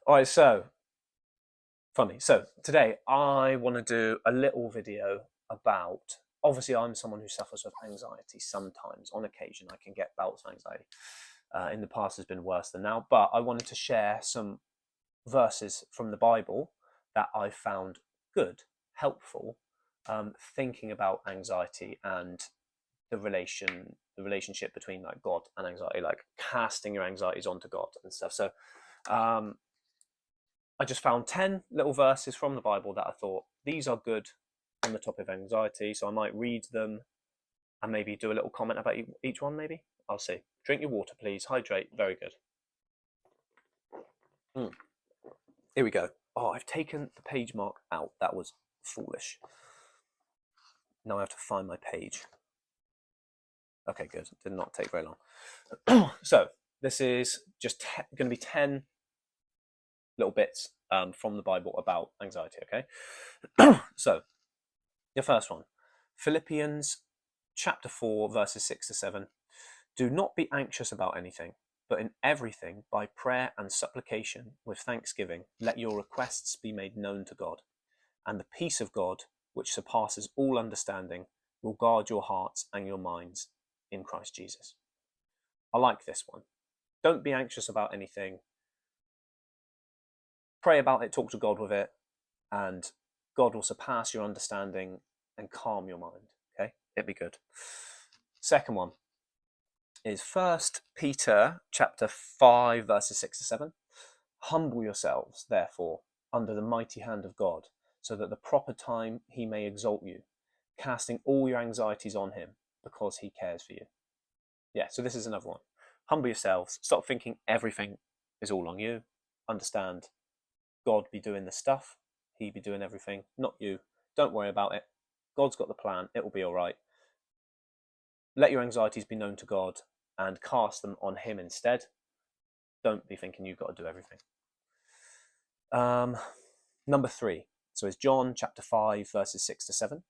All right, so funny. So today I want to do a little video about. Obviously, I'm someone who suffers with anxiety sometimes. On occasion, I can get bouts of anxiety. In the past, has been worse than now. But I wanted to share some verses from the Bible that I found good, helpful, thinking about anxiety and the relationship between like God and anxiety, like casting your anxieties onto God and stuff. So um, I just found 10 little verses from the Bible that I thought these are good on the topic of anxiety. So I might read them and maybe do a little comment about each one, maybe. I'll see. Drink your water, please. Hydrate. Very good. Here we go. Oh, I've taken the page mark out. That was foolish. Now I have to find my page. Okay, good. Did not take very long. So this is just going to be 10 little bits from the Bible about anxiety, okay? So your first one, Philippians chapter 4, verses 6 to 7. Do not be anxious about anything, but in everything, by prayer and supplication, with thanksgiving, let your requests be made known to God. And the peace of God, which surpasses all understanding, will guard your hearts and your minds in Christ Jesus. I like this one. Don't be anxious about anything. Pray about it, talk to God with it, and God will surpass your understanding and calm your mind. Okay, it'd be good. Second one is 1 Peter chapter 5, verses 6 to 7. Humble yourselves, therefore, under the mighty hand of God, so that at the proper time he may exalt you, casting all your anxieties on him, because he cares for you. Yeah, so this is another one. Humble yourselves. Stop thinking everything is all on you. Understand God be doing the stuff. He be doing everything, not you. Don't worry about it. God's got the plan. It will be all right. Let your anxieties be known to God and cast them on him instead. Don't be thinking you've got to do everything. Number 3. So it's John chapter 5, verses 6 to 7.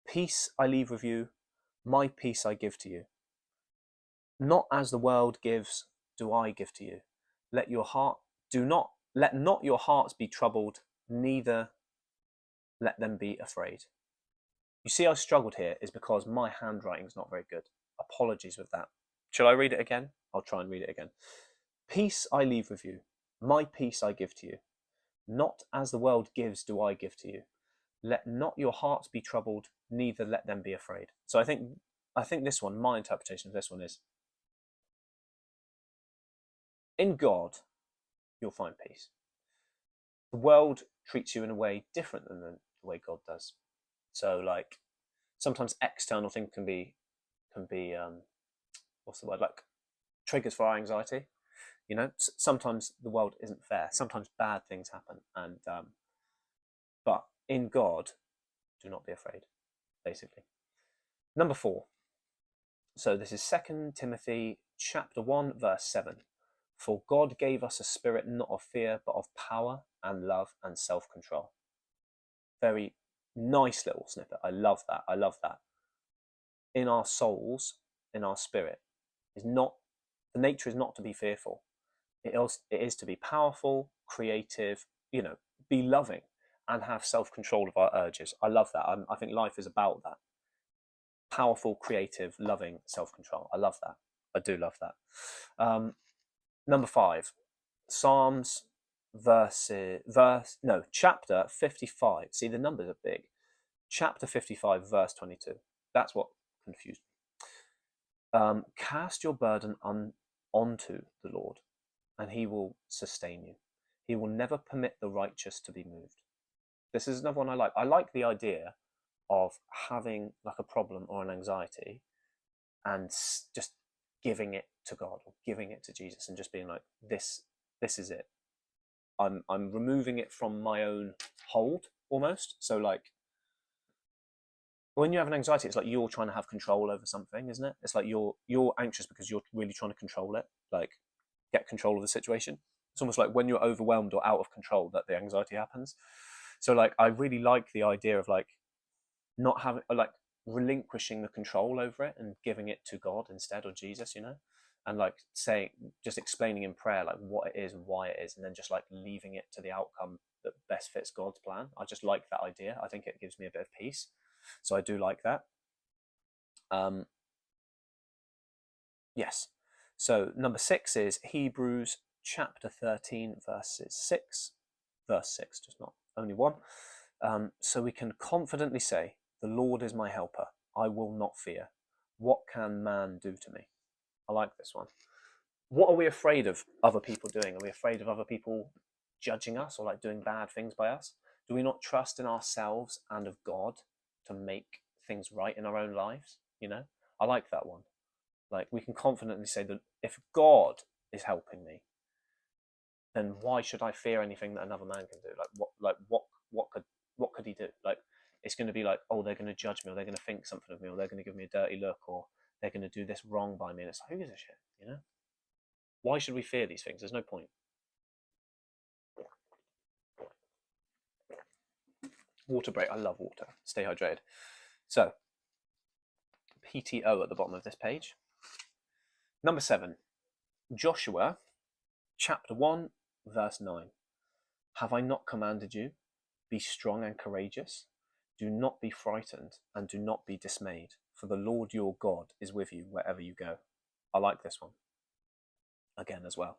Peace I leave with you. My peace I give to you. Not as the world gives, do I give to you. Let not your hearts be troubled, neither let them be afraid. You see, I struggled here is because my handwriting is not very good. Apologies with that. Shall I read it again? I'll try and read it again. Peace I leave with you. My peace I give to you. Not as the world gives, do I give to you. Let not your hearts be troubled, neither let them be afraid. So I think this one, my interpretation of this one is, in God, you'll find peace. The world treats you in a way different than the way God does. So like sometimes external things can be what's the word, like triggers for our anxiety. You know, sometimes the world isn't fair. Sometimes bad things happen, and but in God, do not be afraid. Basically, number 4. So this is 2 Timothy chapter 1, verse 7. For God gave us a spirit not of fear, but of power and love and self-control. Very nice little snippet. I love that. I love that. In our souls, in our spirit, the nature is not to be fearful. It is to be powerful, creative, be loving and have self-control of our urges. I love that. I think life is about that. Powerful, creative, loving, self-control. I love that. I do love that. Number 5, Psalms chapter 55. See, the numbers are big. Chapter 55, verse 22. That's what confused me. Cast your burden onto the Lord, and he will sustain you. He will never permit the righteous to be moved. This is another one I like. I like the idea of having like a problem or an anxiety and just giving it to God or giving it to Jesus and just being like, this is it. I'm removing it from my own hold almost. So like when you have an anxiety, it's like you're trying to have control over something, isn't it? It's like you're anxious because you're really trying to control it, like get control of the situation. It's almost like when you're overwhelmed or out of control that the anxiety happens. So like I really like the idea of like not having, like relinquishing the control over it and giving it to God instead, or Jesus, and like saying, just explaining in prayer like what it is and why it is, and then just like leaving it to the outcome that best fits God's plan. I just like that idea. I think it gives me a bit of peace, so I do like that. Yes. So number 6 is Hebrews chapter 13 verse 6, just not only one. So we can confidently say, the Lord is my helper, I will not fear. What can man do to me? I like this one. What are we afraid of other people doing? Are we afraid of other people judging us or like doing bad things by us? Do we not trust in ourselves and of God to make things right in our own lives? You know, I like that one. Like, we can confidently say that if God is helping me, then why should I fear anything that another man can do? What could he do? Like, it's going to be like, oh, they're going to judge me, or they're going to think something of me, or they're going to give me a dirty look, or they're going to do this wrong by me. And it's like, who gives a shit? You know? Why should we fear these things? There's no point. Water break. I love water. Stay hydrated. So, PTO at the bottom of this page. Number 7, Joshua chapter 1, verse 9. Have I not commanded you? Be strong and courageous. Do not be frightened and do not be dismayed, for the Lord your God is with you wherever you go. I like this one. Again as well.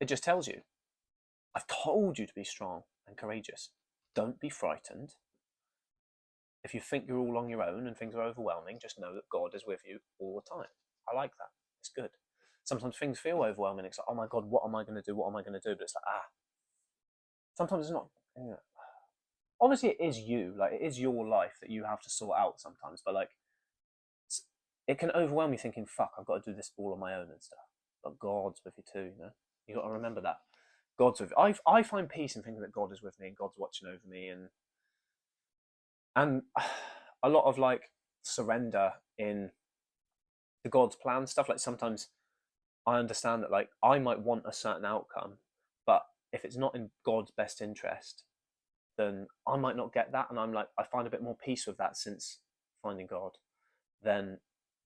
It just tells you, I've told you to be strong and courageous. Don't be frightened. If you think you're all on your own and things are overwhelming, just know that God is with you all the time. I like that. It's good. Sometimes things feel overwhelming. It's like, oh my God, what am I going to do? What am I going to do? But it's like, sometimes it's not. You know, obviously, it is you. Like, it is your life that you have to sort out sometimes. But like, it can overwhelm you thinking, fuck, I've got to do this all on my own and stuff. But God's with you too, you know? You got to remember that. God's with you. I find peace in thinking that God is with me and God's watching over me, and a lot of like surrender in the God's plan stuff. Like, sometimes I understand that like I might want a certain outcome, but if it's not in God's best interest, then I might not get that. And I'm like, I find a bit more peace with that since finding God than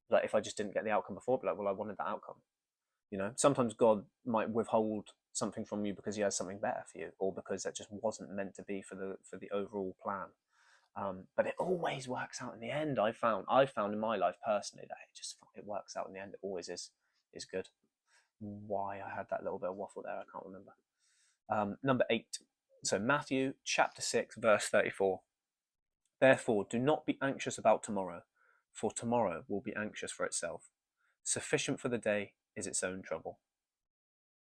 like if I just didn't get the outcome before. But like, well, I wanted that outcome. You know, sometimes God might withhold something from you because he has something better for you, or because that just wasn't meant to be for the overall plan. But it always works out in the end. I found in my life personally that it works out in the end. It always is good. Why I had that little bit of waffle there, I can't remember. Number 8. So Matthew chapter 6 verse 34. Therefore, do not be anxious about tomorrow, for tomorrow will be anxious for itself. Sufficient for the day is its own trouble.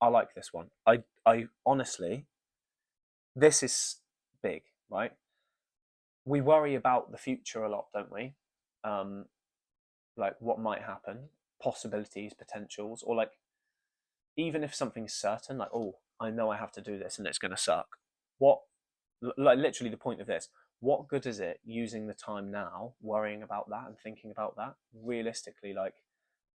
I like this one. I honestly, this is big, right? We worry about the future a lot, don't we? Like what might happen, possibilities, potentials, or like even if something's certain, like, oh, I know I have to do this and it's going to suck. Like literally the point of this, what good is it using the time now worrying about that and thinking about that? Realistically, like,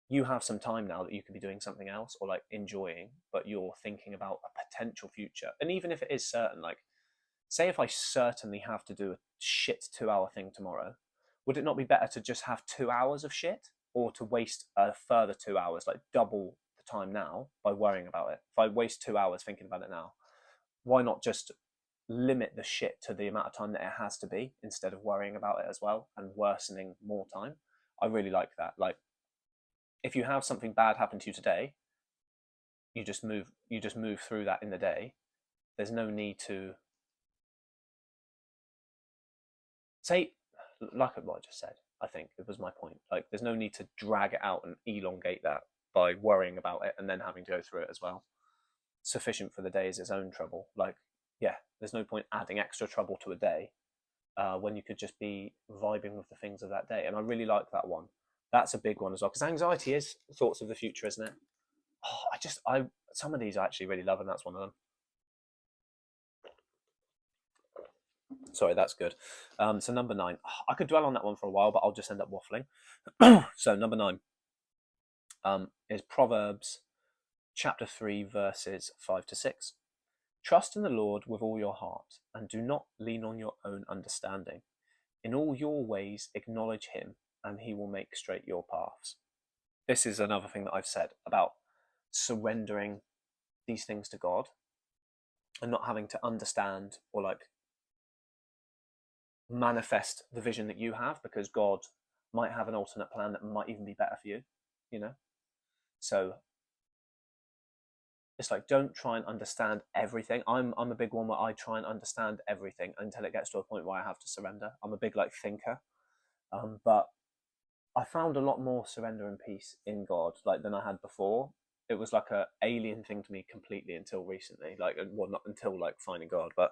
you have some time now that you could be doing something else or like enjoying, but you're thinking about a potential future. And even if it is certain, like, say if I certainly have to do a shit 2-hour thing tomorrow, would it not be better to just have 2 hours of shit, or to waste a further 2 hours, like double the time now, by worrying about it? If I waste 2 hours thinking about it now, why not just limit the shit to the amount of time that it has to be, instead of worrying about it as well and worsening more time? I really like that. Like, if you have something bad happen to you today, you just move through that in the day. There's no need to say, like what I just said, I think it was my point. Like, there's no need to drag it out and elongate that by worrying about it and then having to go through it as well. Sufficient for the day is its own trouble. Like, yeah, there's no point adding extra trouble to a day when you could just be vibing with the things of that day. And I really like that one. That's a big one as well, because anxiety is thoughts of the future, isn't it? Oh, some of these I actually really love, and that's one of them. Sorry, that's good. So number 9, I could dwell on that one for a while, but I'll just end up waffling. So number 9 is Proverbs chapter 3 verses 5 to 6. Trust in the Lord with all your heart, and do not lean on your own understanding. In all your ways acknowledge him, and he will make straight your paths. this is another thing that I've said about surrendering these things to God and not having to understand or like manifest the vision that you have, because God might have an alternate plan that might even be better for you, you know? So it's like, don't try and understand everything. I'm a big one where I try and understand everything until it gets to a point where I have to surrender. I'm a big like thinker, but I found a lot more surrender and peace in God like than I had before. It was like a alien thing to me completely until recently. Like, well, not until like finding God, but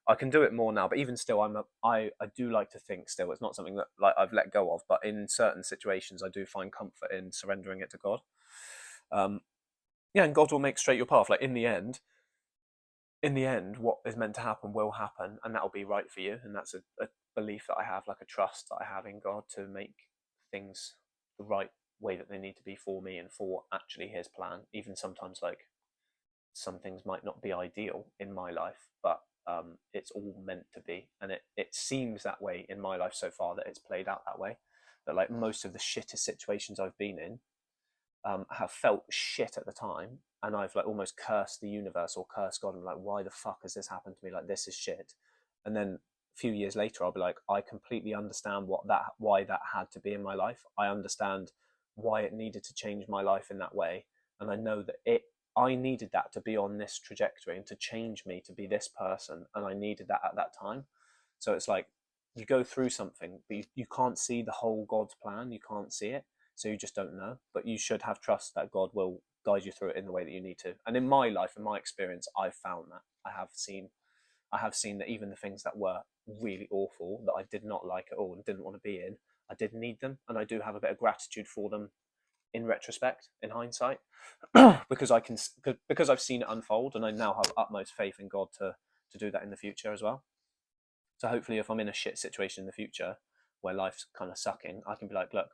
I can do it more now. But even still, I do like to think still. It's not something that like I've let go of, but in certain situations, I do find comfort in surrendering it to God. Yeah, and God will make straight your path. Like in the end, what is meant to happen will happen, and that'll be right for you. And that's a belief that I have, like a trust that I have in God to make things the right way that they need to be for me and for actually His plan. Even sometimes, like some things might not be ideal in my life, but it's all meant to be, and it seems that way in my life so far, that it's played out that way. That like most of the shittest situations I've been in have felt shit at the time, and I've like almost cursed the universe or cursed God and like, why the fuck has this happened to me? Like, this is shit. And then a few years later, I'll be like, I completely understand why that had to be in my life. I understand why it needed to change my life in that way, and I know that I needed that to be on this trajectory and to change me to be this person, and I needed that at that time. So it's like you go through something, but you can't see the whole God's plan. You can't see it, so you just don't know. But you should have trust that God will guide you through it in the way that you need to. And in my life, in my experience, I've found that I have seen that even the things that were really awful, that I did not like at all and didn't want to be in, I did need them, and I do have a bit of gratitude for them in retrospect, in hindsight, because because I've seen it unfold, and I now have utmost faith in God to do that in the future as well. So hopefully, if I'm in a shit situation in the future where life's kind of sucking, I can be like, look,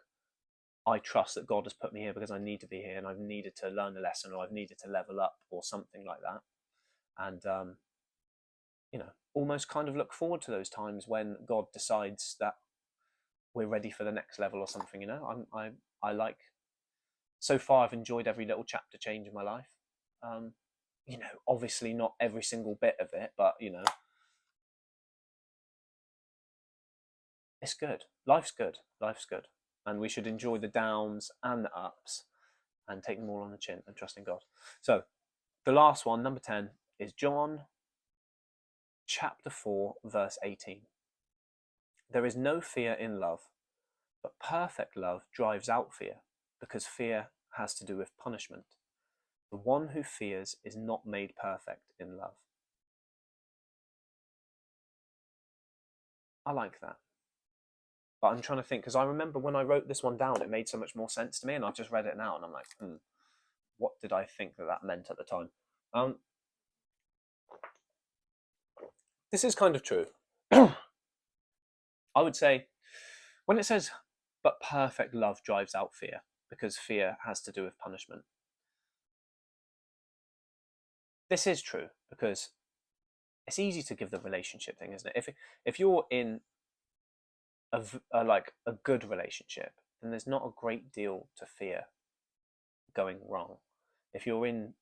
I trust that God has put me here because I need to be here, and I've needed to learn a lesson, or I've needed to level up, or something like that. And almost kind of look forward to those times when God decides that we're ready for the next level or something. I like. So far, I've enjoyed every little chapter change in my life. Obviously not every single bit of it, but it's good. Life's good. Life's good, and we should enjoy the downs and the ups, and take them all on the chin and trust in God. So the last one, number 10, is John chapter 4, verse 18. There is no fear in love, but perfect love drives out fear, because fear has to do with punishment. The one who fears is not made perfect in love. I like that. But I'm trying to think, because I remember when I wrote this one down, it made so much more sense to me, and I've just read it now, and I'm like, what did I think that meant at the time? This is kind of true. I would say when it says, but perfect love drives out fear, because fear has to do with punishment. This is true, because it's easy to give the relationship thing, isn't it? If you're in a good relationship, then there's not a great deal to fear going wrong. If you're in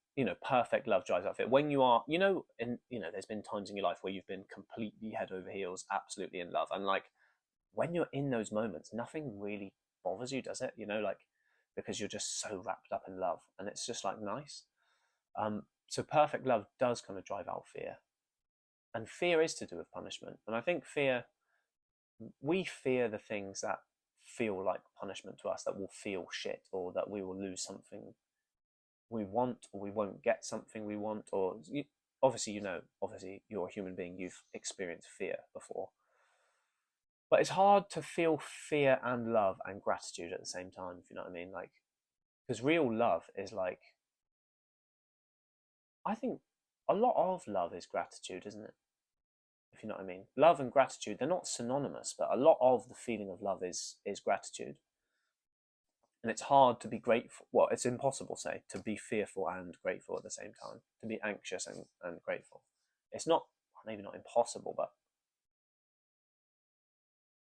perfect love drives out fear. When you are, there's been times in your life where you've been completely head over heels, absolutely in love, and like when you're in those moments, nothing really bothers you, does it? Like, because you're just so wrapped up in love, and it's just like nice. So perfect love does kind of drive out fear, and fear is to do with punishment. And I think we fear the things that feel like punishment to us, that will feel shit, or that we will lose something we want, or we won't get something we want, or obviously you're a human being, you've experienced fear before, but it's hard to feel fear and love and gratitude at the same time, if you know what I mean. Like, because real love is like, I think a lot of love is gratitude, isn't it? If you know what I mean. Love and gratitude, they're not synonymous, but a lot of the feeling of love is gratitude. And it's hard to be grateful. Well, it's impossible, say, to be fearful and grateful at the same time. To be anxious and grateful. It's not, maybe not impossible, but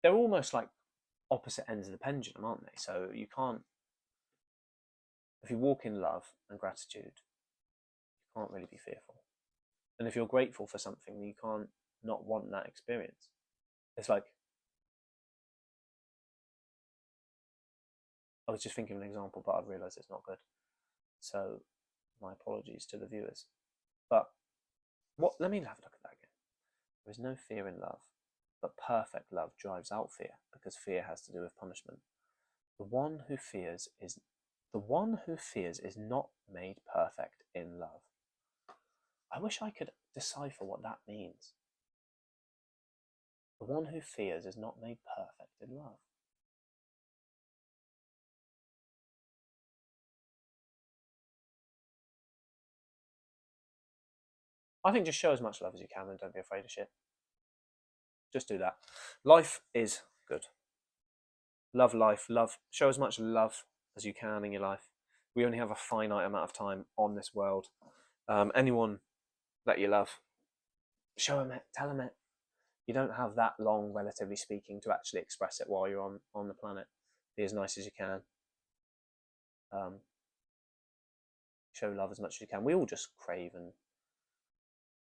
they're almost like opposite ends of the pendulum, aren't they? So you can't if you walk in love and gratitude, you can't really be fearful. And if you're grateful for something, you can't not want that experience. It's like, I was just thinking of an example, but I've realised it's not good. So my apologies to the viewers. But let me have a look at that again. There is no fear in love, but perfect love drives out fear, because fear has to do with punishment. The one who fears is not made perfect in love. I wish I could decipher what that means. The one who fears is not made perfect in love. I think just show as much love as you can and don't be afraid of shit. Just do that. Life is good. Love life, show as much love as you can in your life. We only have a finite amount of time on this world. Anyone that you love, show them it, tell them it. You don't have that long, relatively speaking, to actually express it while you're on the planet. Be as nice as you can. Show love as much as you can. We all just crave and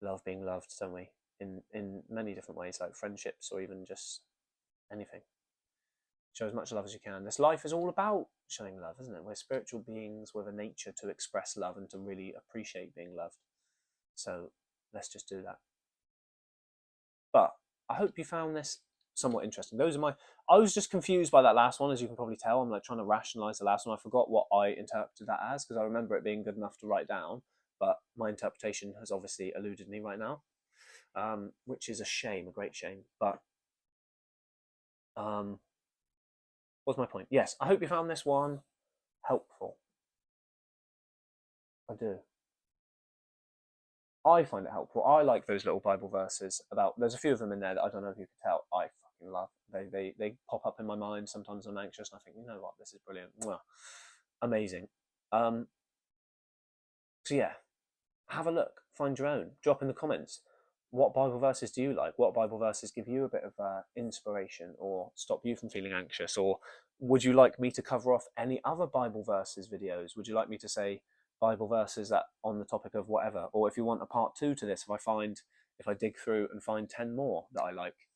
love being loved, don't we? In many different ways, like friendships or even just anything. Show as much love as you can. This life is all about showing love, isn't it? We're spiritual beings with a nature to express love and to really appreciate being loved. So let's just do that. But I hope you found this somewhat interesting. I was just confused by that last one, as you can probably tell. I'm like trying to rationalize the last one. I forgot what I interpreted that as, because I remember it being good enough to write down, but my interpretation has obviously eluded me right now, which is a shame, a great shame. But what's my point? Yes, I hope you found this one helpful. I do. I find it helpful. I like those little Bible verses there's a few of them in there that I don't know if you can tell I fucking love. They pop up in my mind. Sometimes I'm anxious and I think, you know what, this is brilliant. Mwah. Amazing. So yeah, have a look, find your own, drop in the comments. What Bible verses do you like? What Bible verses give you a bit of inspiration or stop you from feeling anxious? Or would you like me to cover off any other Bible verses videos? Would you like me to say Bible verses that on the topic of whatever? Or if you want a part 2 to this, if I dig through and find 10 more that I like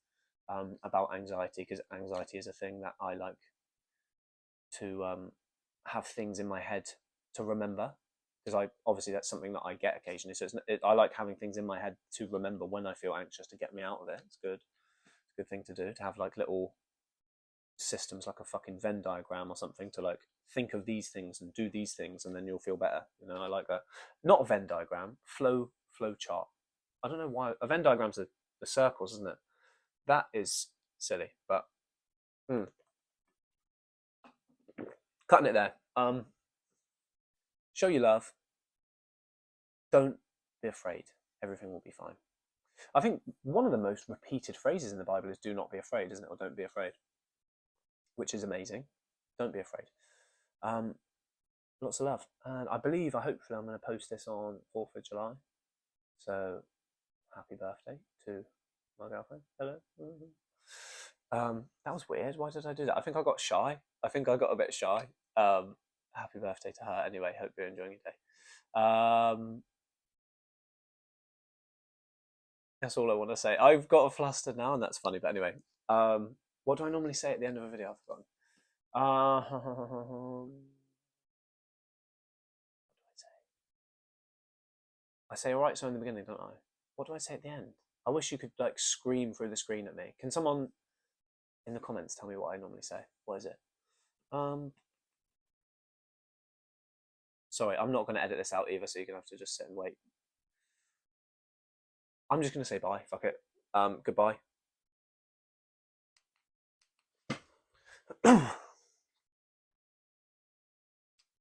about anxiety, because anxiety is a thing that I like to have things in my head to remember, because obviously that's something that I get occasionally. So I like having things in my head to remember when I feel anxious, to get me out of it. It's good. It's a good thing to do, to have like little systems, like a fucking Venn diagram or something, to like think of these things and do these things, and then you'll feel better. You know, I like that. Not a Venn diagram, flow chart. I don't know why a Venn diagram's the circles, isn't it? That is silly, but cutting it there. Show your love. Don't be afraid. Everything will be fine. I think one of the most repeated phrases in the Bible is "do not be afraid," isn't it? Or "don't be afraid," which is amazing. Don't be afraid. Lots of love. And hopefully I'm going to post this on 4th of July. So happy birthday to my girlfriend. Hello. That was weird. Why did I do that? I think I got shy. I think I got a bit shy. Happy birthday to her. Anyway, hope you're enjoying your day. That's all I want to say. I've got a flustered now, and that's funny. But anyway, what do I normally say at the end of a video? I've forgotten. What do I say? I say all right, so in the beginning, don't I? What do I say at the end? I wish you could like scream through the screen at me. Can someone in the comments tell me what I normally say? What is it? Sorry, I'm not going to edit this out either, so you're going to have to just sit and wait. I'm just going to say bye. Fuck it. Goodbye.